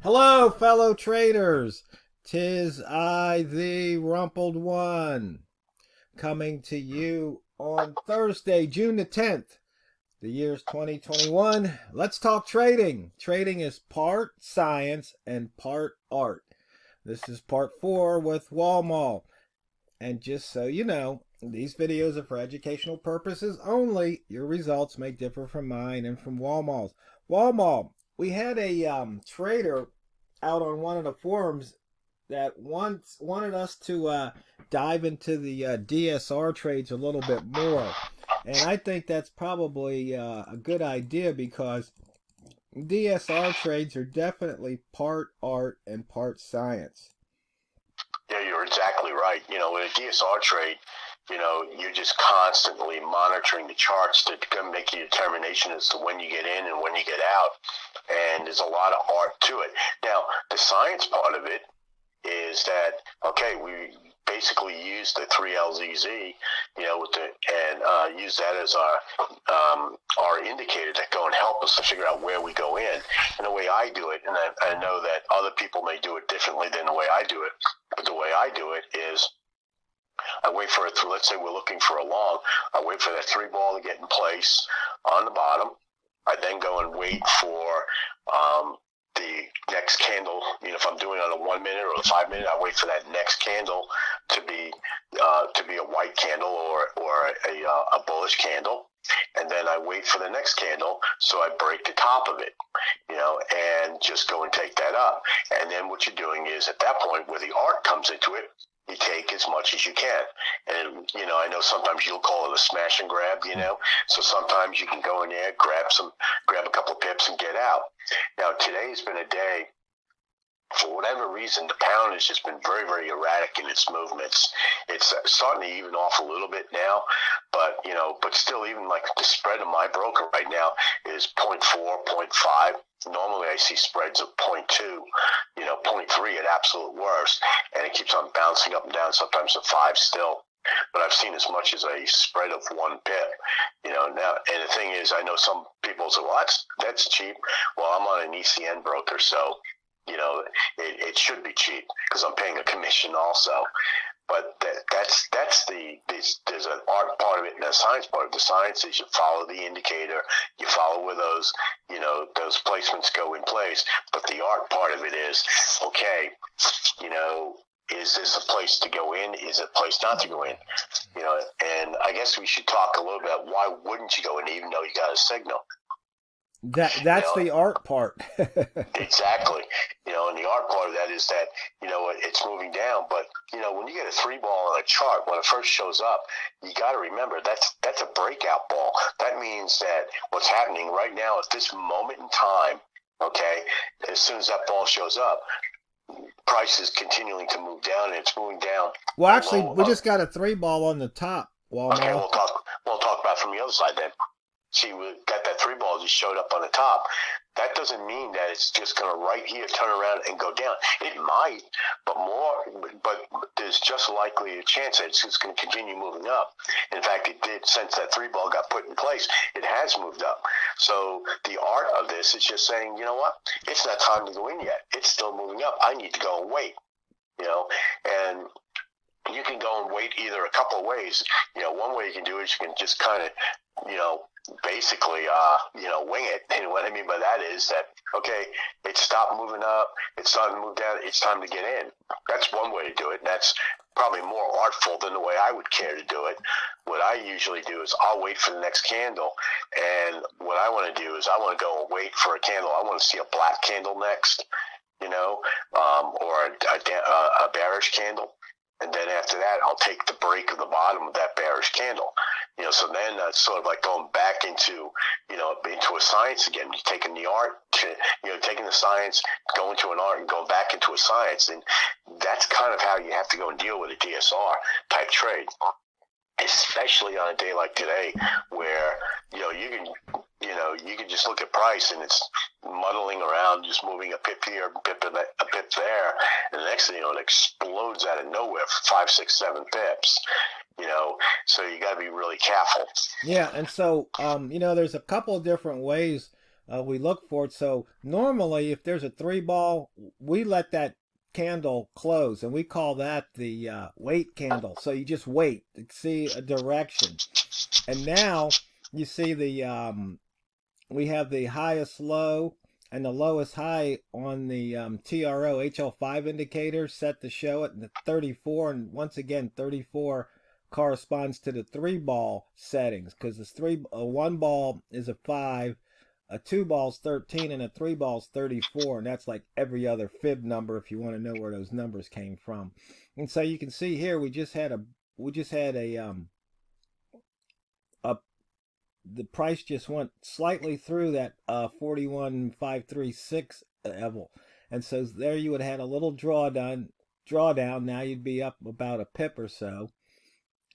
Hello, fellow traders. 'Tis I, the Rumpled One, coming to you on Thursday, June the 10th. The year's 2021. Let's talk trading. Trading is part science and part art. This is part 4 with Walmal. And just so you know, these videos are for educational purposes only. Your results may differ from mine and from Walmal's. Walmal, we had a trader out on one of the forums that once wanted us to dive into the DSR trades a little bit more. And I think that's probably a good idea because DSR trades are definitely part art and part science. Yeah, you're exactly right. With a DSR trade, you're just constantly monitoring the charts to make a determination as to when you get in and when you get out. And there's a lot of art to it. Now, the science part of it is that, okay, we basically use the 3LZZ, and use that as our indicator to go and help us to figure out where we go in. And the way I do it, and I know that other people may do it differently than the way I do it, but the way I do it is I wait for it. Let's say we're looking for a long. I wait for that three ball to get in place on the bottom. I then go and wait for the next candle. If I'm doing it on a 1 minute or a 5 minute, I wait for that next candle to be a white candle or a bullish candle, and then I wait for the next candle, so I break the top of it, and just go and take that up. And then what you're doing is at that point where the art comes into it, you take as much as you can. And, I know sometimes you'll call it a smash and grab, so sometimes you can go in there, grab a couple of pips and get out. Now, today's been a day, for whatever reason, the pound has just been very, very erratic in its movements. It's starting to even off a little bit now, but still, even like the spread of my broker right now is 0.4, 0.5. Normally I see spreads of 0.2, 0.3 at absolute worst, and it keeps on bouncing up and down, sometimes at 5 still. But I've seen as much as a spread of 1 pip, now. And the thing is, I know some people say, well, that's cheap. Well, I'm on an ECN broker, so it should be cheap because I'm paying a commission also. But there's an art part of it and a science part of it. The science is you follow the indicator, you follow where those placements go in place. But the art part of it is, okay, is this a place to go in? Is it a place not to go in? And I guess we should talk a little bit about why wouldn't you go in even though you got a signal? That's the art part. Exactly. And the art part of that is that, it's moving down. But, when you get a three ball on a chart, when it first shows up, you got to remember that's a breakout ball. That means that what's happening right now at this moment in time, okay, as soon as that ball shows up, price is continuing to move down, and it's moving down. Well, actually, we just got a 3 ball on the top, Walmart. Okay, we'll talk about it from the other side then. See, we got that 3 ball just showed up on the top. That doesn't mean that it's just going to right here turn around and go down. It might, but there's just likely a chance that it's just going to continue moving up. In fact, it did since that 3 ball got put in place. It has moved up. So the art of this is just saying, you know what? It's not time to go in yet. It's still moving up. I need to go and wait. And you can go and wait either a couple of ways. One way you can do is you can just kind of, basically, wing it. And what I mean by that is that, okay, it stopped moving up, it's starting to move down, it's time to get in. That's one way to do it, and that's probably more artful than the way I would care to do it. What I usually do is I'll wait for the next candle, and what I want to do is I want to go and wait for a candle. I want to see a black candle next, or a bearish candle. And then after that, I'll take the break of the bottom of that bearish candle. So then that's sort of like going back into a science again. You're taking the art, taking the science, going to an art and going back into a science. And that's kind of how you have to go and deal with a DSR type trade, especially on a day like today where, you can just look at price and it's muddling around, just moving a pip here, a pip there, and the next thing you know, it explodes out of nowhere for 5, 6, 7 pips. So you got to be really careful. Yeah, and so there's a couple of different ways we look for it. So normally, if there's a 3 ball, we let that candle close, and we call that the wait candle. So you just wait to see a direction. And now you see we have the highest low and the lowest high on the TRO HL5 indicator set to show it in the 34. And once again, 34 corresponds to the 3 ball settings, because a 1 ball is a 5, a 2 ball's 13, and a 3 ball's 34. And that's like every other fib number if you want to know where those numbers came from. And so you can see here we just had a the price just went slightly through that 41,536 level, and so there you would have had a little drawdown. Now you'd be up about a pip or so,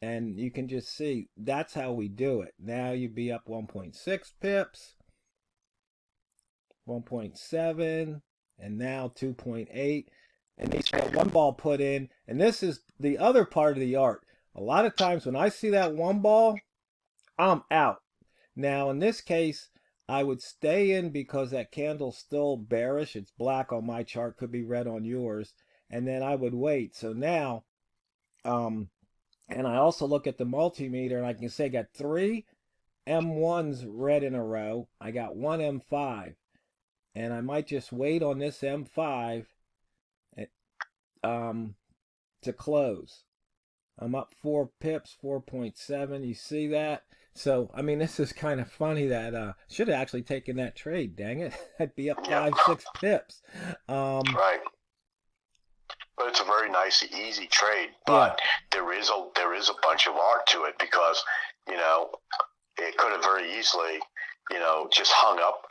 and you can just see that's how we do it. Now you'd be up 1.6 pips, 1.7, and now 2.8, and they got 1 ball put in. And this is the other part of the art. A lot of times when I see that 1 ball, I'm out. Now, in this case, I would stay in because that candle's still bearish. It's black on my chart, could be red on yours. And then I would wait. So now, and I also look at the multimeter, and I can say I got 3 M1s red in a row. I got 1 M5. And I might just wait on this M5 to close. I'm up 4 pips, 4.7. You see that? So, I mean, this is kind of funny that should have actually taken that trade. Dang it. I'd be up 5, 6 pips. Right. But it's a very nice, easy trade. But there is a bunch of art to it, because, it could have very easily, just hung up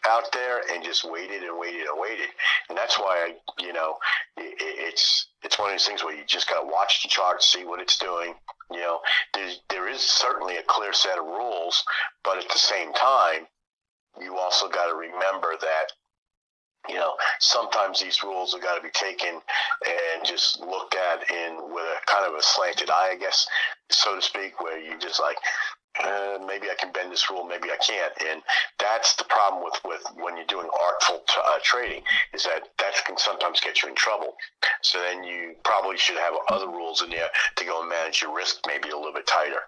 out there and just waited and waited and waited. And that's why it's one of these things where you just got to watch the chart, see what it's doing. There is certainly a clear set of rules, but at the same time, you also got to remember that, sometimes these rules have got to be taken and just looked at with a kind of a slanted eye, I guess, so to speak, where you just like, maybe I can bend this rule, maybe I can't. And that's the problem with when you're doing artful trading, is that can sometimes get you in trouble. So then you probably should have other rules in there to go and manage your risk maybe a little bit tighter.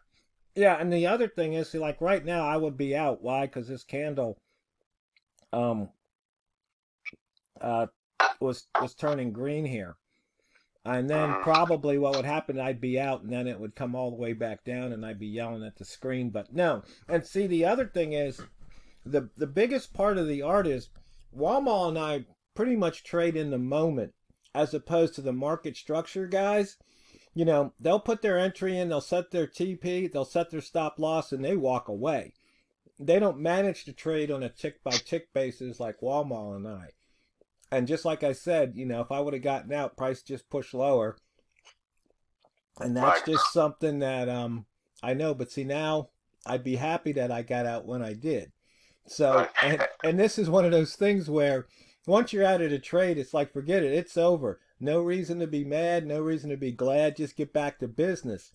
Yeah, and the other thing is, see, like right now I would be out. Why? Because this candle was turning green here. And then probably what would happen, I'd be out, and then it would come all the way back down, and I'd be yelling at the screen. But no. And see, the other thing is, the biggest part of the art is, Walmal and I pretty much trade in the moment, as opposed to the market structure guys. They'll put their entry in, they'll set their TP, they'll set their stop loss, and they walk away. They don't manage to trade on a tick-by-tick basis like Walmal and I. And just like I said, if I would have gotten out, price just pushed lower. And that's just something that I know. But see, now I'd be happy that I got out when I did. So, and this is one of those things where once you're out of the trade, it's like, forget it, it's over. No reason to be mad, no reason to be glad, just get back to business.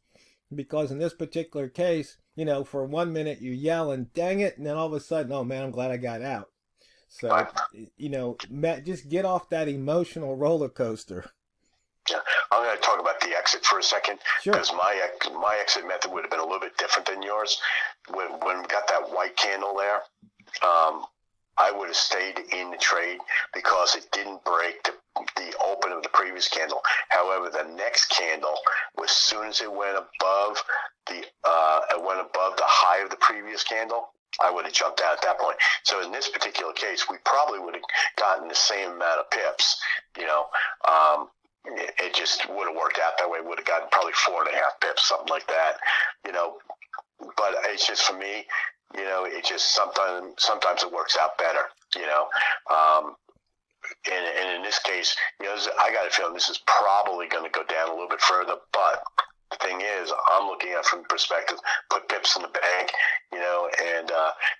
Because in this particular case, for 1 minute you're yelling, dang it, and then all of a sudden, oh man, I'm glad I got out. So, just get off that emotional roller coaster. Yeah, I'm going to talk about the exit for a second. Sure. Because my exit method would have been a little bit different than yours. When we got that white candle there, I would have stayed in the trade because it didn't break the open of the previous candle. However, the next candle, as soon as it went above the high of the previous candle, I would have jumped out at that point. So in this particular case, we probably would have gotten the same amount of pips. It just would have worked out that way. Would have gotten probably 4.5 pips, something like that. But it's just, for me, it just sometimes it works out better. And in this case, I got a feeling this is probably going to go down a little bit further. But the thing is, I'm looking at it from the perspective, put pips in the bank, and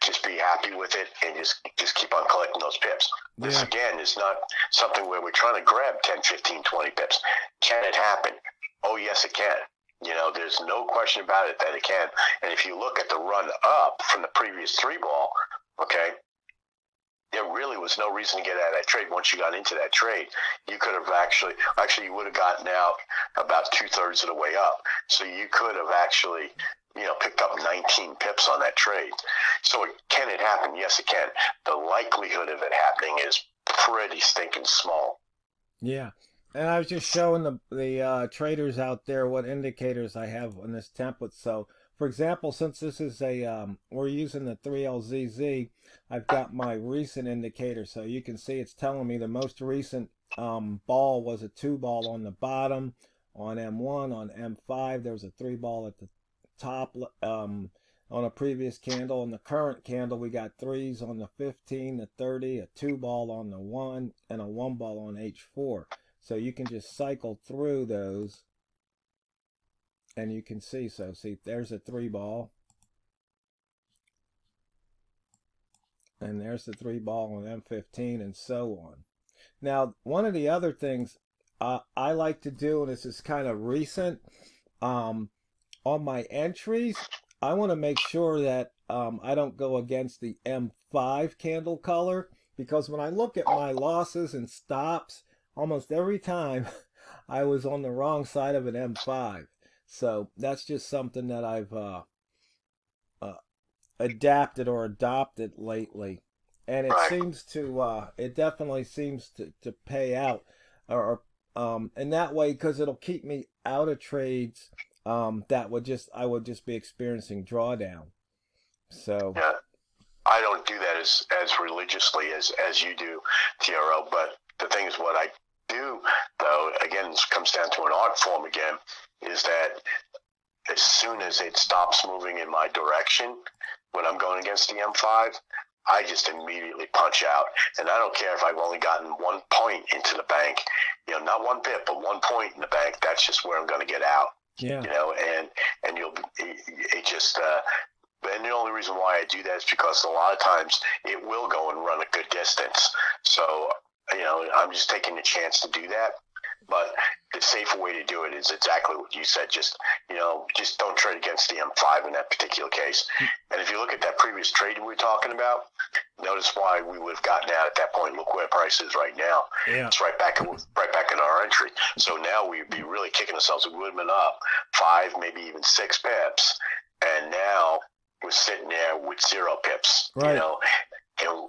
just be happy with it, and just keep on collecting those pips. Yeah. This, again, is not something where we're trying to grab 10, 15, 20 pips. Can it happen? Oh, yes, it can. There's no question about it that it can. And if you look at the run up from the previous 3 ball, Okay, there really was no reason to get out of that trade. Once you got into that trade, you could have actually you would have gotten out about 2/3 of the way up. So you could have actually, picked up 19 pips on that trade. So can it happen? Yes, it can. The likelihood of it happening is pretty stinking small. Yeah. And I was just showing the traders out there what indicators I have on this template. So, for example, since this is we're using the 3LZZ, I've got my recent indicator. So you can see it's telling me the most recent ball was a 2 ball on the bottom on M1. On M5, there was a 3 ball at the top on a previous candle. On the current candle, we got 3s on the 15, the 30, a 2 ball on the 1, and a 1 ball on H4. So you can just cycle through those and you can see, see, there's a 3 ball. And there's the 3 ball on M15 and so on. Now, one of the other things I like to do, and this is kind of recent, on my entries, I want to make sure that I don't go against the M5 candle color, because when I look at my losses and stops, almost every time I was on the wrong side of an M5. So that's just something that I've adapted or adopted lately. And it seems to, it definitely seems to pay out. And that way, because it'll keep me out of trades that I would just be experiencing drawdown. So. Yeah. I don't do that as religiously as you do, TRO, but the thing is, what I do, though, again, this comes down to an art form again, is that as soon as it stops moving in my direction, when I'm going against the M5, I just immediately punch out. And I don't care if I've only gotten 1 point into the bank, not 1 pip, but 1 point in the bank. That's just where I'm going to get out. Yeah. And it just, and the only reason why I do that is because a lot of times it will go and run a good distance. So, I'm just taking the chance to do that. But the safer way to do it is exactly what you said. Just don't trade against the M5 in that particular case. And if you look at that previous trade we were talking about, notice why we would have gotten out at that point. Look where price is right now. Yeah. It's right back in our entry. So now we'd be really kicking ourselves. We would have been up 5, maybe even 6 pips. And now we're sitting there with 0 pips. Right. And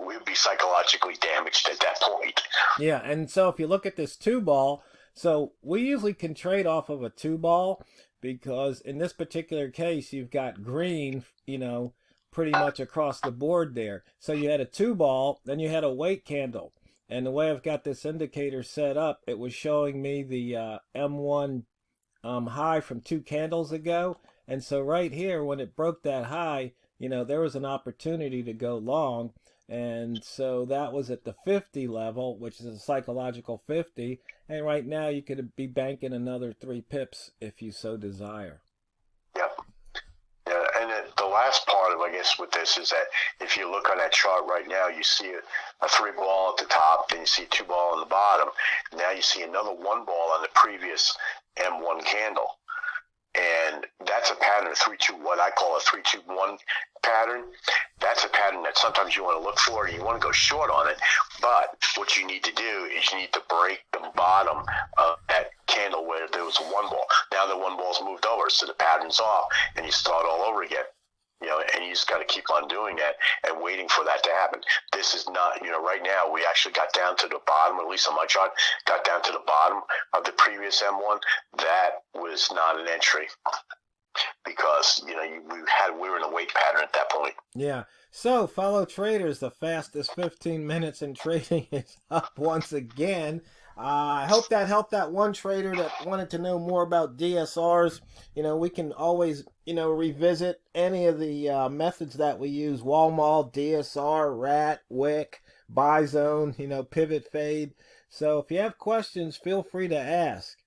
we'd be psychologically damaged at that point. Yeah, and so if you look at this 2 ball, so we usually can trade off of a 2 ball, because in this particular case, you've got green, pretty much across the board there. So you had a 2 ball, then you had a wait candle. And the way I've got this indicator set up, it was showing me the M1 high from 2 candles ago. And so right here, when it broke that high, there was an opportunity to go long. And so that was at the 50 level, which is a psychological 50. And right now you could be banking another 3 pips if you so desire. Yep. Yeah, and the last part of, I guess, with this is that if you look on that chart right now, you see a 3-ball at the top, then you see a 2-ball on the bottom. Now you see another 1-ball on the previous M1 candle. And that's a pattern of 3-2, what I call a 3-2-1 pattern. That's a pattern that sometimes you want to look for and you want to go short on it. But what you need to do is you need to break the bottom of that candle where there was a 1-ball. Now the 1-ball's moved over, so the pattern's off, and you start all over again. And you just got to keep on doing that and waiting for that to happen. This is not, right now we actually got down to the bottom, at least on my chart, got down to the bottom of the previous M1. That was not an entry because, we were in a wait pattern at that point. Yeah. So, fellow traders, the fastest 15 minutes in trading is up once again. I hope that helped that one trader that wanted to know more about DSRs. We can always, revisit any of the methods that we use: Walmal, DSR, RAT, Wick, buy zone, pivot fade. So if you have questions, feel free to ask.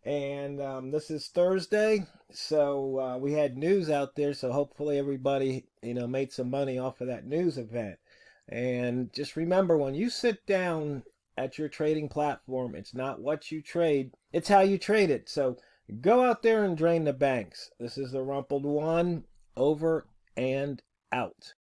And this is Thursday, so we had news out there, so hopefully everybody, made some money off of that news event. And just remember, when you sit down at your trading platform, it's not what you trade, it's how you trade it. So go out there and drain the banks. This is TheRumpledOne, over and out.